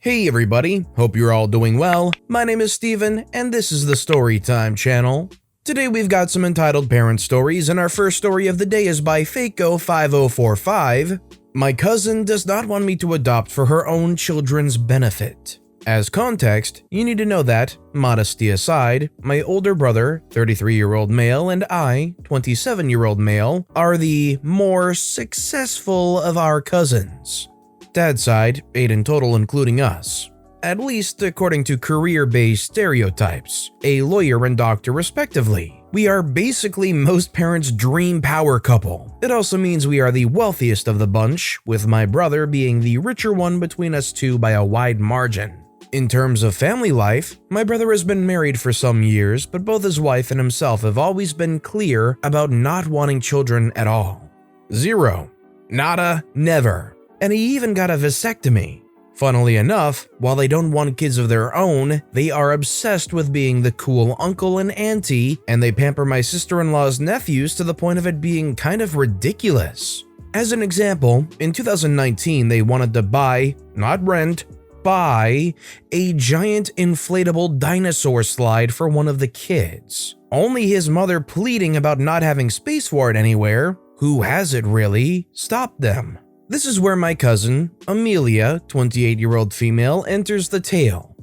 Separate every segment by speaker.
Speaker 1: Hey everybody, hope you're all doing well. My name is Steven, and this is the Storytime channel. Today we've got some entitled parent stories, and our first story of the day is by Faco5045. My cousin does not want me to adopt for her own children's benefit. As context, you need to know that, modesty aside, my older brother, 33-year-old male, and I, 27-year-old male, are the more successful of our cousins. Dad's side, 8 in total including us. At least according to career-based stereotypes, a lawyer and doctor respectively. We are basically most parents' dream power couple. It also means we are the wealthiest of the bunch, with my brother being the richer one between us two by a wide margin. In terms of family life, my brother has been married for some years, but both his wife and himself have always been clear about not wanting children at all. Zero. Nada. Never. And he even got a vasectomy. Funnily enough, while they don't want kids of their own, they are obsessed with being the cool uncle and auntie, and they pamper my sister-in-law's nephews to the point of it being kind of ridiculous. As an example, in 2019 they wanted to buy, not rent, buy, a giant inflatable dinosaur slide for one of the kids. Only his mother pleading about not having space for it anywhere, who has it really, stopped them. This is where my cousin, Amelia, 28-year-old female, enters the tale.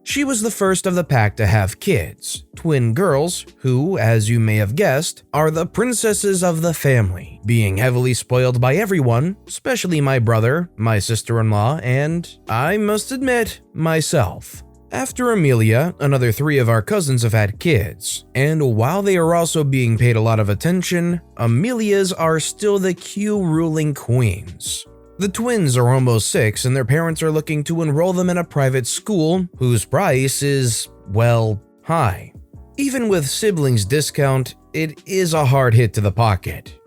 Speaker 1: She was the first of the pack to have kids, twin girls who, as you may have guessed, are the princesses of the family, being heavily spoiled by everyone, especially my brother, my sister-in-law, and, I must admit, myself. After Amelia, another 3 of our cousins have had kids, and while they are also being paid a lot of attention, Amelia's are still the Q-ruling queens. The twins are almost 6 and their parents are looking to enroll them in a private school whose price is, well, high. Even with siblings discount, it is a hard hit to the pocket.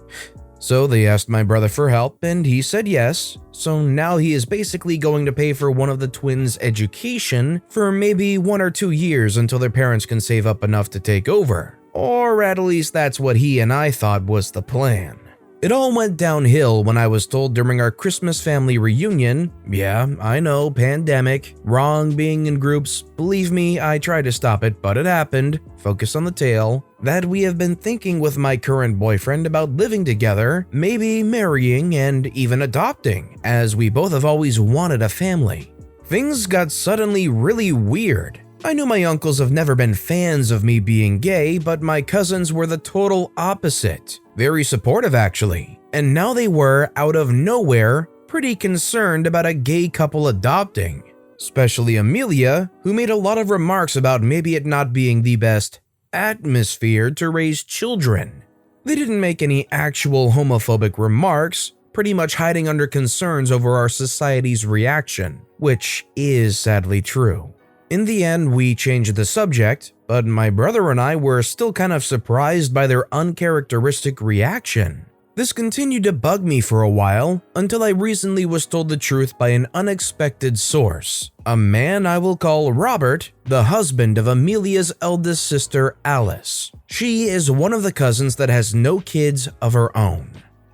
Speaker 1: So they asked my brother for help and he said yes, so now he is basically going to pay for one of the twins' education for maybe 1 or 2 years until their parents can save up enough to take over. Or at least that's what he and I thought was the plan. It all went downhill when I was told during our Christmas family reunion, yeah, I know, pandemic, wrong being in groups, believe me, I tried to stop it, but it happened, focus on the tale, that we have been thinking with my current boyfriend about living together, maybe marrying and even adopting, as we both have always wanted a family. Things got suddenly really weird. I knew my uncles have never been fans of me being gay, but my cousins were the total opposite. Very supportive actually. And now they were, out of nowhere, pretty concerned about a gay couple adopting. Especially Amelia, who made a lot of remarks about maybe it not being the best atmosphere to raise children. They didn't make any actual homophobic remarks, pretty much hiding under concerns over our society's reaction, which is sadly true. In the end, we changed the subject, but my brother and I were still kind of surprised by their uncharacteristic reaction. This continued to bug me for a while, until I recently was told the truth by an unexpected source. A man I will call Robert, the husband of Amelia's eldest sister, Alice. She is one of the cousins that has no kids of her own.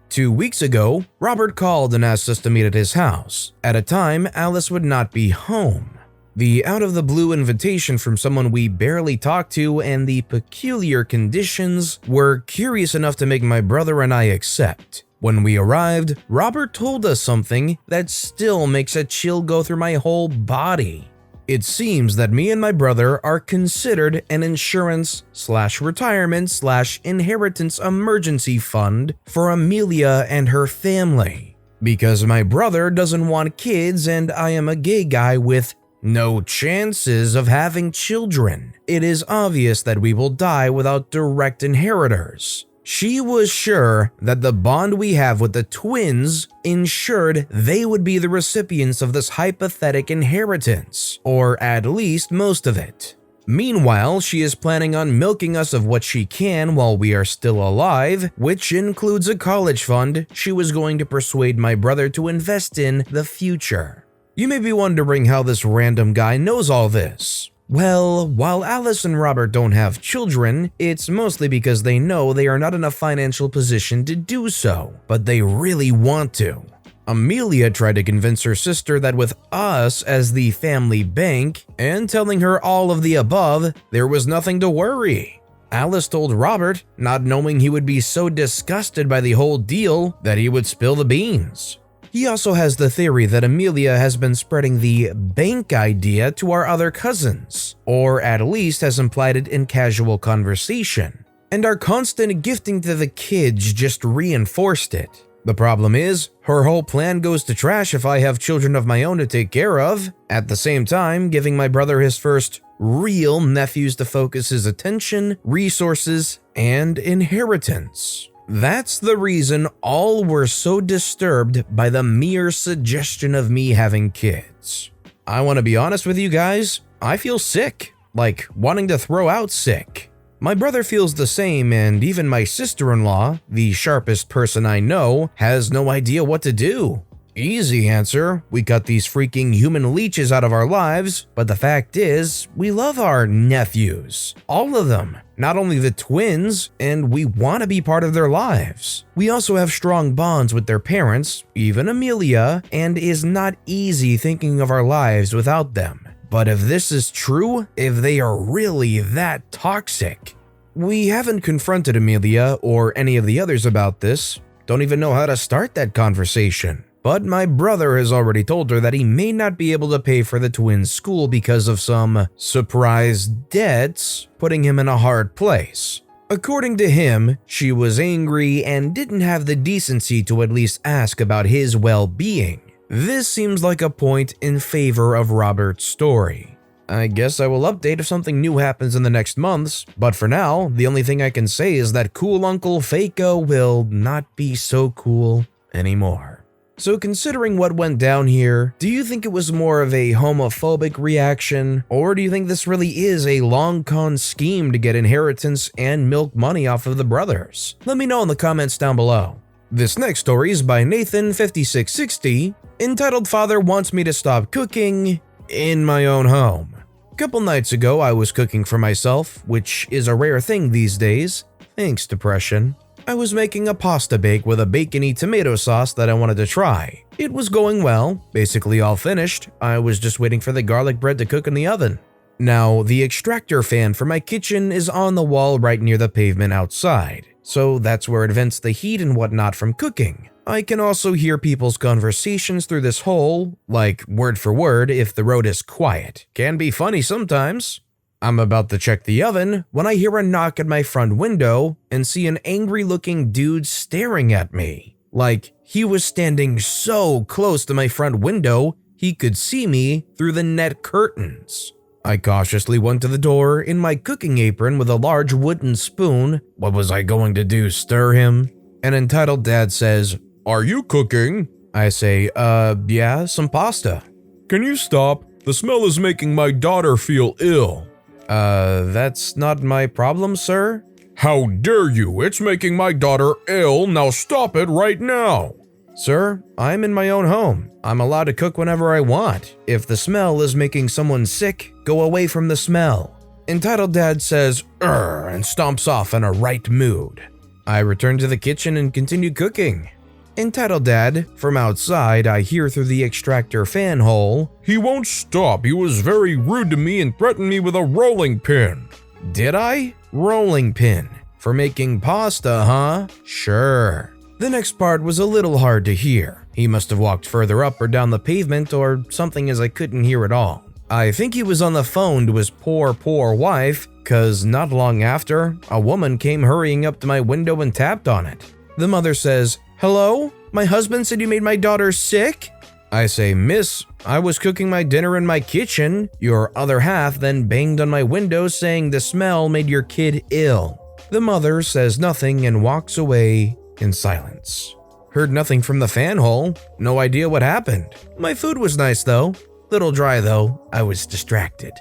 Speaker 1: 2 weeks ago, Robert called and asked us to meet at his house. At a time, Alice would not be home. The out-of-the-blue invitation from someone we barely talked to and the peculiar conditions were curious enough to make my brother and I accept. When we arrived, Robert told us something that still makes a chill go through my whole body. It seems that me and my brother are considered an insurance/retirement/inheritance emergency fund for Amelia and her family. Because my brother doesn't want kids and I am a gay guy with no chances of having children, it is obvious that we will die without direct inheritors. She was sure that the bond we have with the twins ensured they would be the recipients of this hypothetical inheritance, or at least most of it. Meanwhile, she is planning on milking us of what she can while we are still alive, which includes a college fund she was going to persuade my brother to invest in the future. You may be wondering how this random guy knows all this. Well, while Alice and Robert don't have children, it's mostly because they know they are not in a financial position to do so, but they really want to. Amelia tried to convince her sister that with us as the family bank and telling her all of the above, there was nothing to worry. Alice told Robert, not knowing he would be so disgusted by the whole deal that he would spill the beans. He also has the theory that Amelia has been spreading the bank idea to our other cousins, or at least has implied it in casual conversation, and our constant gifting to the kids just reinforced it. The problem is, her whole plan goes to trash if I have children of my own to take care of, at the same time giving my brother his first real nephews to focus his attention, resources, and inheritance. That's the reason all were so disturbed by the mere suggestion of me having kids. I want to be honest with you guys, I feel sick, like wanting to throw out sick. My brother feels the same, and even my sister-in-law, the sharpest person I know, has no idea what to do. Easy answer, we cut these freaking human leeches out of our lives, but the fact is, we love our nephews. All of them, not only the twins, and we want to be part of their lives. We also have strong bonds with their parents, even Amelia, and is not easy thinking of our lives without them. But if this is true, if they are really that toxic, we haven't confronted Amelia or any of the others about this, don't even know how to start that conversation. But my brother has already told her that he may not be able to pay for the twins' school because of some surprise debts, putting him in a hard place. According to him, she was angry and didn't have the decency to at least ask about his well-being. This seems like a point in favor of Robert's story. I guess I will update if something new happens in the next months, but for now, the only thing I can say is that cool Uncle Faco will not be so cool anymore. So considering what went down here, do you think it was more of a homophobic reaction, or do you think this really is a long con scheme to get inheritance and milk money off of the brothers? Let me know in the comments down below. This next story is by Nathan5660, entitled Father Wants Me to Stop Cooking in My Own Home. A couple nights ago, I was cooking for myself, which is a rare thing these days, thanks depression. I was making a pasta bake with a bacony tomato sauce that I wanted to try. It was going well, basically all finished, I was just waiting for the garlic bread to cook in the oven. Now, the extractor fan for my kitchen is on the wall right near the pavement outside, so that's where it vents the heat and whatnot from cooking. I can also hear people's conversations through this hole, like word for word if the road is quiet. Can be funny sometimes. I'm about to check the oven when I hear a knock at my front window and see an angry-looking dude staring at me. Like, he was standing so close to my front window, he could see me through the net curtains. I cautiously went to the door in my cooking apron with a large wooden spoon. What was I going to do, stir him? An entitled dad says, "Are you cooking?" I say, yeah, some pasta. "Can you stop? The smell is making my daughter feel ill." That's not my problem, sir." "How dare you? It's making my daughter ill. Now stop it right now." "Sir, I'm in my own home. I'm allowed to cook whenever I want. If the smell is making someone sick, go away from the smell." Entitled dad says, and stomps off in a right mood. I return to the kitchen and continue cooking. Entitled dad, from outside I hear through the extractor fan hole, "He won't stop. He was very rude to me and threatened me with a rolling pin." Did I? Rolling pin. For making pasta, huh? Sure. The next part was a little hard to hear. He must have walked further up or down the pavement or something as I couldn't hear at all. I think he was on the phone to his poor wife, cause not long after, a woman came hurrying up to my window and tapped on it. The mother says, "Hello? My husband said you made my daughter sick?" I say, "Miss, I was cooking my dinner in my kitchen. Your other half then banged on my window saying the smell made your kid ill." The mother says nothing and walks away in silence. Heard nothing from the fan hole. No idea what happened. My food was nice though. Little dry though. I was distracted.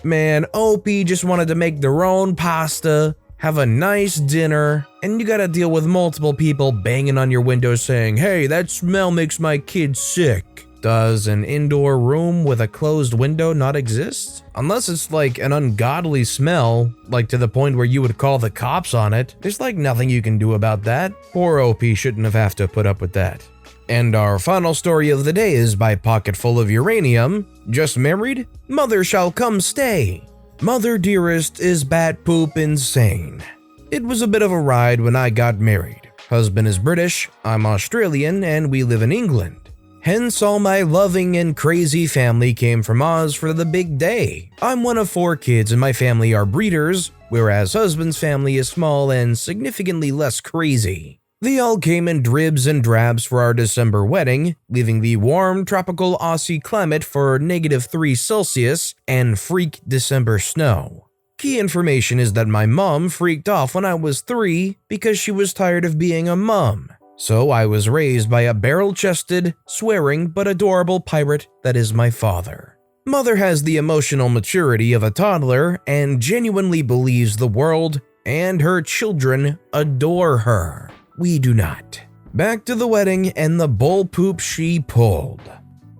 Speaker 1: Man, Opie just wanted to make their own pasta, have a nice dinner, and you gotta deal with multiple people banging on your window saying, "Hey, that smell makes my kid sick." Does an indoor room with a closed window not exist? Unless it's like an ungodly smell, like to the point where you would call the cops on it, there's like nothing you can do about that. Poor OP shouldn't have to put up with that. And our final story of the day is by Pocketful of Uranium. Just married? Mother shall come stay. Mother dearest is bat poop insane. It was a bit of a ride when I got married. Husband is British, I'm Australian, and we live in England. Hence all my loving and crazy family came from Oz for the big day. I'm one of 4 kids and my family are breeders, whereas husband's family is small and significantly less crazy. They all came in dribs and drabs for our December wedding, leaving the warm tropical Aussie climate for -3°C and freak December snow. Key information is that my mom freaked off when I was 3 because she was tired of being a mom. So I was raised by a barrel-chested, swearing but adorable pirate that is my father. Mother has the emotional maturity of a toddler and genuinely believes the world and her children adore her. We do not. Back to the wedding and the bull poop she pulled.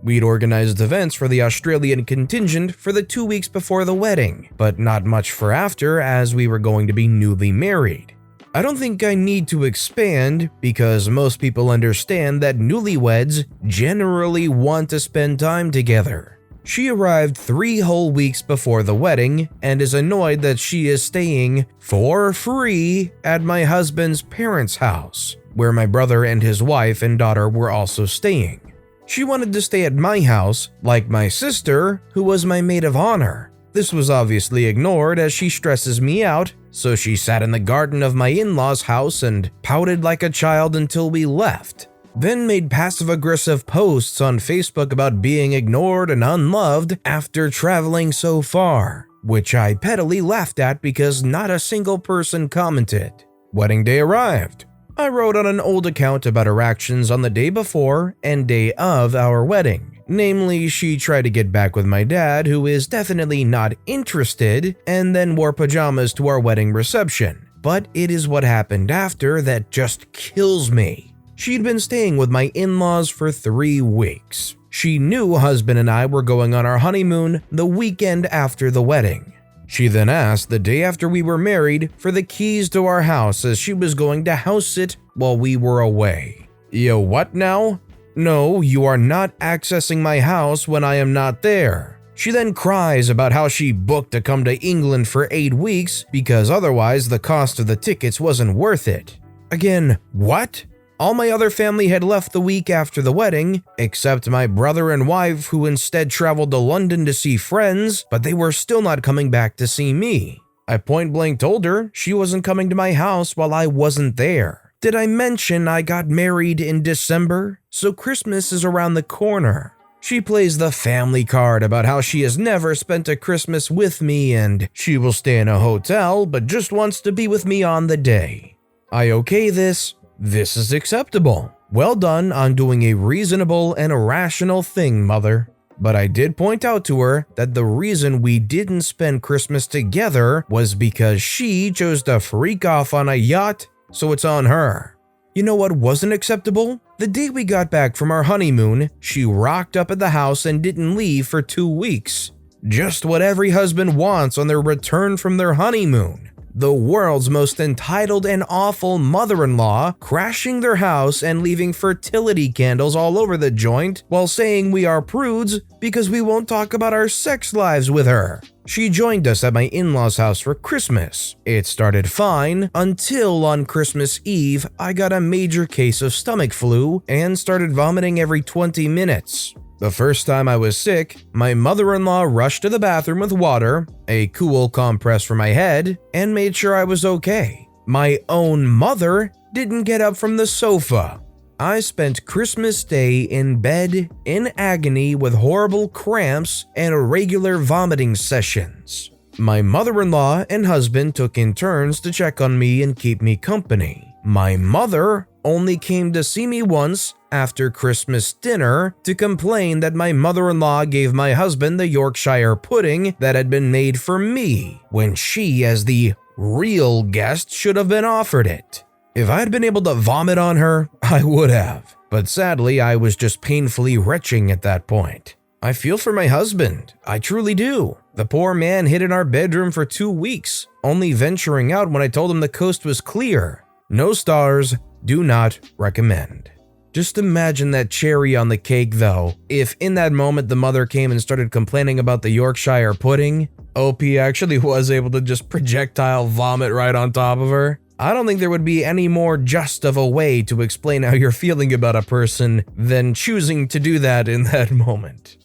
Speaker 1: We'd organized events for the Australian contingent for the 2 weeks before the wedding, but not much for after as we were going to be newly married. I don't think I need to expand because most people understand that newlyweds generally want to spend time together. She arrived 3 whole weeks before the wedding and is annoyed that she is staying for free at my husband's parents' house, where my brother and his wife and daughter were also staying. She wanted to stay at my house, like my sister, who was my maid of honor. This was obviously ignored as she stresses me out, so she sat in the garden of my in-laws' house and pouted like a child until we left. Then made passive-aggressive posts on Facebook about being ignored and unloved after traveling so far, which I pettily laughed at because not a single person commented. Wedding day arrived. I wrote on an old account about her actions on the day before and day of our wedding. Namely, she tried to get back with my dad, who is definitely not interested, and then wore pajamas to our wedding reception. But it is what happened after that just kills me. She'd been staying with my in-laws for 3 weeks. She knew husband and I were going on our honeymoon the weekend after the wedding. She then asked the day after we were married for the keys to our house as she was going to house sit while we were away. Yo, what now? No, you are not accessing my house when I am not there. She then cries about how she booked to come to England for 8 weeks because otherwise the cost of the tickets wasn't worth it. Again, what? All my other family had left the week after the wedding, except my brother and wife who instead traveled to London to see friends, but they were still not coming back to see me. I point blank told her she wasn't coming to my house while I wasn't there. Did I mention I got married in December? So Christmas is around the corner. She plays the family card about how she has never spent a Christmas with me and she will stay in a hotel but just wants to be with me on the day. I okay this. This is acceptable. Well done on doing a reasonable and rational thing, mother. But I did point out to her that the reason we didn't spend Christmas together was because she chose to freak off on a yacht, so it's on her. You know what wasn't acceptable? The day we got back from our honeymoon, she rocked up at the house and didn't leave for 2 weeks. Just what every husband wants on their return from their honeymoon. The world's most entitled and awful mother-in-law crashing their house and leaving fertility candles all over the joint while saying we are prudes because we won't talk about our sex lives with her. She joined us at my in-laws' house for Christmas. It started fine until on Christmas Eve I got a major case of stomach flu and started vomiting every 20 minutes. The first time I was sick, my mother-in-law rushed to the bathroom with water, a cool compress for my head, and made sure I was okay. My own mother didn't get up from the sofa. I spent Christmas Day in bed in agony with horrible cramps and irregular vomiting sessions. My mother-in-law and husband took in turns to check on me and keep me company. My mother only came to see me once after Christmas dinner to complain that my mother-in-law gave my husband the Yorkshire pudding that had been made for me, when she, as the real guest, should have been offered it. If I had been able to vomit on her, I would have, but sadly I was just painfully retching at that point. I feel for my husband, I truly do. The poor man hid in our bedroom for 2 weeks, only venturing out when I told him the coast was clear. No stars, do not recommend. Just imagine that cherry on the cake though. If in that moment the mother came and started complaining about the Yorkshire pudding, OP actually was able to just projectile vomit right on top of her. I don't think there would be any more just of a way to explain how you're feeling about a person than choosing to do that in that moment.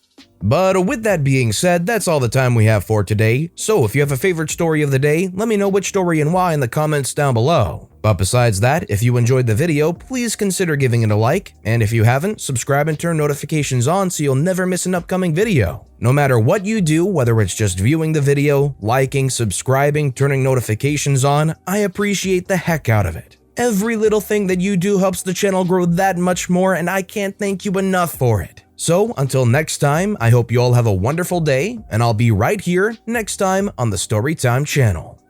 Speaker 1: But with that being said, that's all the time we have for today. So if you have a favorite story of the day, let me know which story and why in the comments down below. But besides that, if you enjoyed the video, please consider giving it a like, and if you haven't, subscribe and turn notifications on so you'll never miss an upcoming video. No matter what you do, whether it's just viewing the video, liking, subscribing, turning notifications on, I appreciate the heck out of it. Every little thing that you do helps the channel grow that much more, and I can't thank you enough for it. So until next time, I hope you all have a wonderful day, and I'll be right here next time on the Storytime channel.